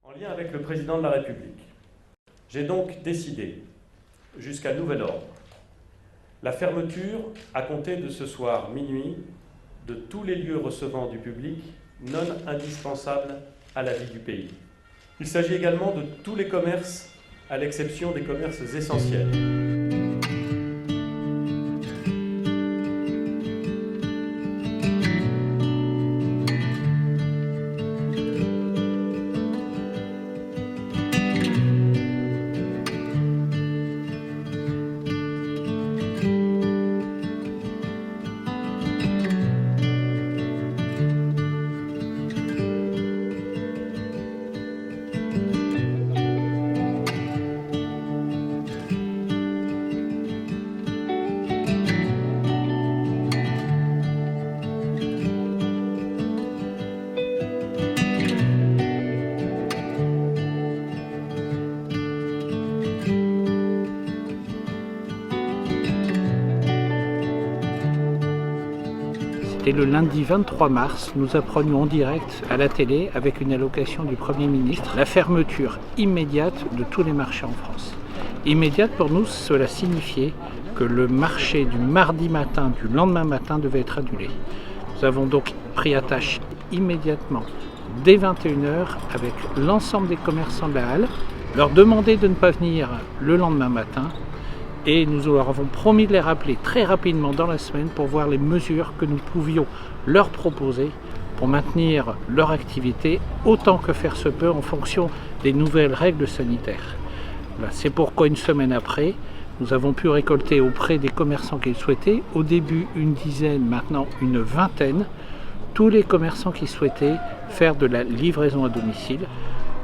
En lien avec le président de la République, j'ai donc décidé, jusqu'à nouvel ordre, la fermeture, à compter de ce soir minuit, de tous les lieux recevant du public non indispensables à la vie du pays. Il s'agit également de tous les commerces, à l'exception des commerces essentiels. Et le lundi 23 mars, nous apprenions en direct à la télé, avec une allocation du Premier ministre, la fermeture immédiate de tous les marchés en France. Immédiate pour nous, cela signifiait que le marché du mardi matin, du lendemain matin, devait être annulé. Nous avons donc pris attache immédiatement, dès 21h, avec l'ensemble des commerçants de la halle, leur demander de ne pas venir le lendemain matin, et nous leur avons promis de les rappeler très rapidement dans la semaine pour voir les mesures que nous pouvions leur proposer pour maintenir leur activité autant que faire se peut en fonction des nouvelles règles sanitaires. C'est pourquoi une semaine après, nous avons pu récolter auprès des commerçants qui le souhaitaient, au début une dizaine, maintenant une vingtaine, tous les commerçants qui souhaitaient faire de la livraison à domicile.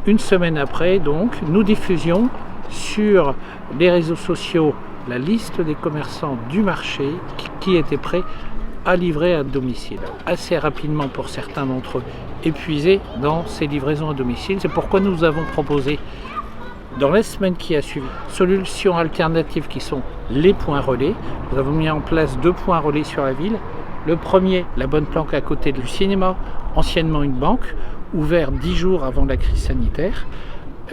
Une semaine après, donc, nous diffusions sur les réseaux sociaux la liste des commerçants du marché qui étaient prêts à livrer à domicile. Assez rapidement pour certains d'entre eux épuisés dans ces livraisons à domicile. C'est pourquoi nous avons proposé dans la semaine qui a suivi solutions alternatives qui sont les points relais. Nous avons mis en place 2 points relais sur la ville. Le premier, la Bonne Planque à côté du cinéma, anciennement une banque, ouvert 10 jours avant la crise sanitaire.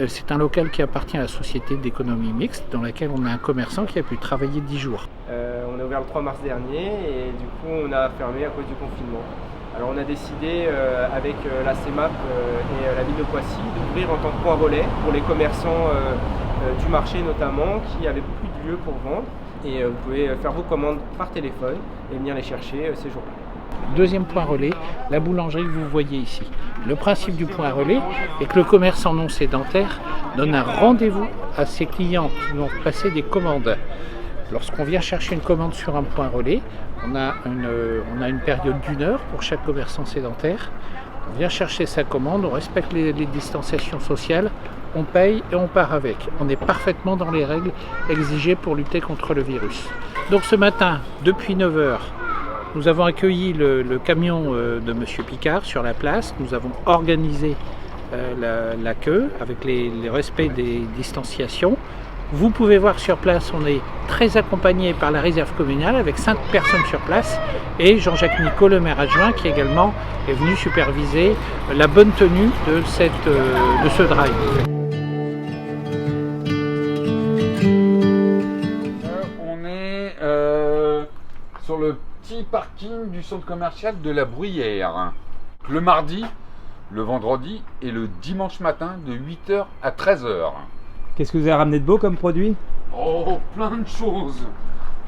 C'est un local qui appartient à la société d'économie mixte dans laquelle on a un commerçant qui a pu travailler 10 jours. On a ouvert le 3 mars dernier et du coup on a fermé à cause du confinement. Alors on a décidé avec la CEMAP et la ville de Poissy d'ouvrir en tant que point relais pour les commerçants du marché notamment qui avaient plus de lieux pour vendre. Et vous pouvez faire vos commandes par téléphone et venir les chercher ces jours-là. Deuxième point relais, la boulangerie que vous voyez ici. Le principe du point relais est que le commerçant non sédentaire donne un rendez-vous à ses clients qui vont passer des commandes. Lorsqu'on vient chercher une commande sur un point relais, on a une période d'1 heure pour chaque commerçant sédentaire. On vient chercher sa commande, on respecte les distanciations sociales, on paye et on part avec. On est parfaitement dans les règles exigées pour lutter contre le virus. Donc ce matin, depuis 9 heures, nous avons accueilli le camion de M. Picard sur la place. Nous avons organisé la queue avec le respect des distanciations. Vous pouvez voir sur place, on est très accompagné par la réserve communale avec 5 personnes sur place et Jean-Jacques Nicot, le maire adjoint, qui également est venu superviser la bonne tenue de ce drive. On est sur le petit parking du centre commercial de la Bruyère. Le mardi, le vendredi et le dimanche matin de 8h à 13h. Qu'est-ce que vous avez ramené de beau comme produit? Oh, plein de choses.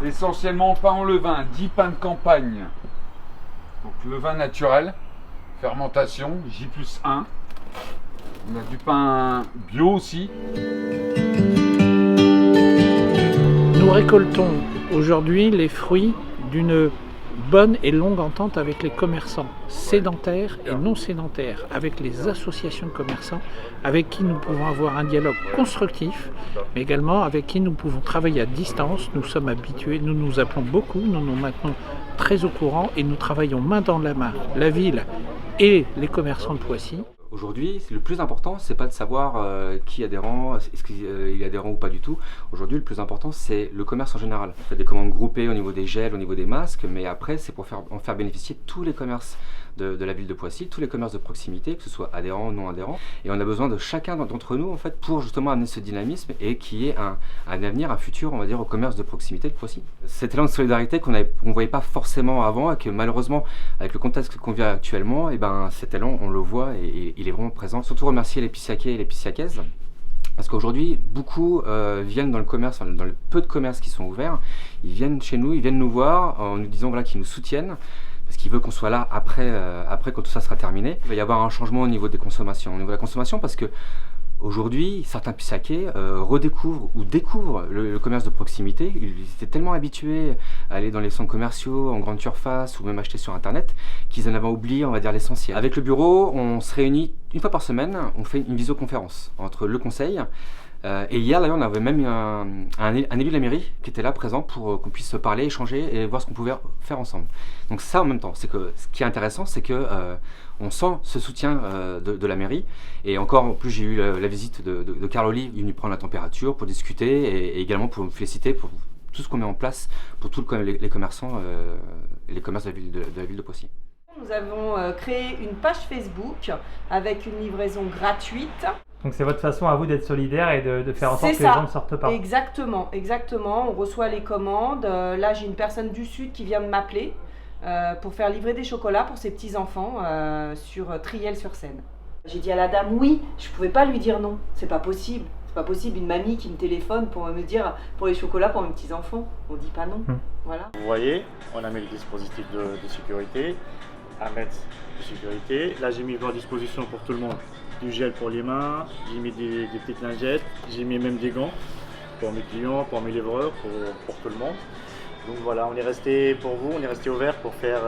Essentiellement pain en levain, 10 pains de campagne. Donc levain naturel, fermentation, J+1. On a du pain bio aussi. Nous récoltons aujourd'hui les fruits d'une bonne et longue entente avec les commerçants sédentaires et non sédentaires, avec les associations de commerçants avec qui nous pouvons avoir un dialogue constructif, mais également avec qui nous pouvons travailler à distance. Nous sommes habitués, nous nous appelons beaucoup, nous nous maintenons très au courant et nous travaillons main dans la main, la ville et les commerçants de Poissy. Aujourd'hui, le plus important, c'est pas de savoir qui est adhérent, est-ce qu'il est adhérent ou pas du tout. Aujourd'hui, le plus important, c'est le commerce en général. On fait des commandes groupées au niveau des gels, au niveau des masques, mais après, c'est pour en faire bénéficier tous les commerces de la ville de Poissy, tous les commerces de proximité, que ce soit adhérents ou non adhérents. Et on a besoin de chacun d'entre nous, en fait, pour justement amener ce dynamisme et qu'il y ait un avenir, un futur, on va dire, au commerce de proximité de Poissy. Cet élan de solidarité qu'on ne voyait pas forcément avant et que malheureusement, avec le contexte qu'on vit actuellement, et ben, cet élan, on le voit et il est vraiment présent. Surtout remercier les Pissiaquais et les Pissiacaises. Parce qu'aujourd'hui, beaucoup viennent dans le commerce, dans le peu de commerces qui sont ouverts, ils viennent chez nous, ils viennent nous voir en nous disant voilà, qu'ils nous soutiennent, parce qu'il veut qu'on soit là après quand tout ça sera terminé. Il va y avoir un changement au niveau des consommations. Au niveau de la consommation, parce que aujourd'hui, certains Pissiaquais redécouvrent ou découvrent le commerce de proximité. Ils étaient tellement habitués à aller dans les centres commerciaux, en grande surface ou même acheter sur internet, qu'ils en avaient oublié, on va dire, l'essentiel. Avec le bureau, on se réunit une fois par semaine, on fait une visioconférence entre le conseil. Et hier, d'ailleurs, on avait même un élu de la mairie qui était là présent pour qu'on puisse se parler, échanger et voir ce qu'on pouvait faire ensemble. Donc ça, en même temps, c'est que ce qui est intéressant, c'est que on sent ce soutien de la mairie. Et encore, en plus, j'ai eu la visite de Carl Oli, il est venu prendre la température pour discuter et également pour me féliciter pour tout ce qu'on met en place pour tous les commerçants et les commerces de la ville de Poissy. Nous avons créé une page Facebook avec une livraison gratuite. Donc c'est votre façon à vous d'être solidaire et de faire en sorte que les gens ne sortent pas. Exactement, exactement. On reçoit les commandes. Là, j'ai une personne du Sud qui vient de m'appeler pour faire livrer des chocolats pour ses petits-enfants sur Triel-sur-Seine. J'ai dit à la dame oui, je ne pouvais pas lui dire non. C'est pas possible. C'est pas possible, une mamie qui me téléphone pour me dire pour les chocolats pour mes petits-enfants. On dit pas non. Voilà. Vous voyez, on a mis le dispositif de sécurité, 1 mètre de sécurité. Là, j'ai mis à disposition pour tout le monde du gel pour les mains, j'ai mis des petites lingettes, j'ai mis même des gants pour mes clients, pour mes livreurs, pour tout le monde. Donc voilà, on est resté pour vous, on est resté ouvert pour faire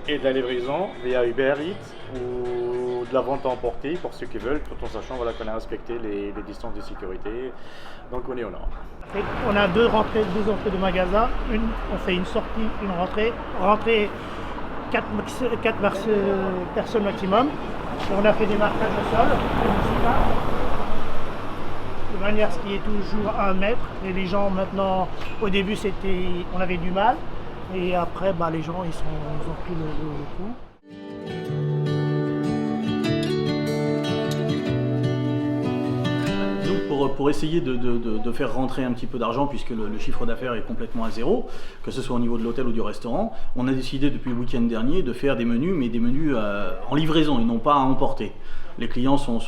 et de la livraison via Uber Eats ou de la vente à emporter pour ceux qui veulent, tout en sachant voilà, qu'on a respecté les distances de sécurité. Donc on est au nord. On a deux entrées de magasin, on fait une sortie, une rentrée. Rentrée 4 personnes maximum. Et on a fait des marquages au sol, de manière à ce qu'il y ait toujours 1 mètre. Et les gens maintenant, au début on avait du mal, et après les gens ils ont pris le coup. Pour essayer de faire rentrer un petit peu d'argent, puisque le chiffre d'affaires est complètement à zéro, que ce soit au niveau de l'hôtel ou du restaurant, on a décidé depuis le week-end dernier de faire des menus, mais des menus en livraison et non pas à emporter. Les clients sont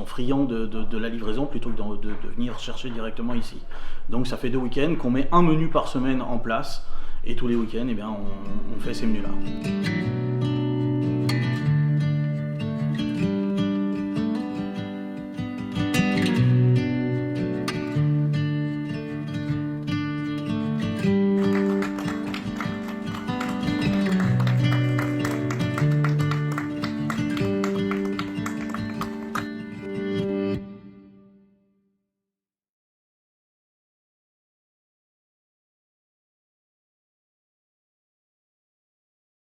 friands de la livraison plutôt que de venir chercher directement ici. Donc ça fait 2 week-ends qu'on met un menu par semaine en place, et tous les week-ends on fait ces menus-là.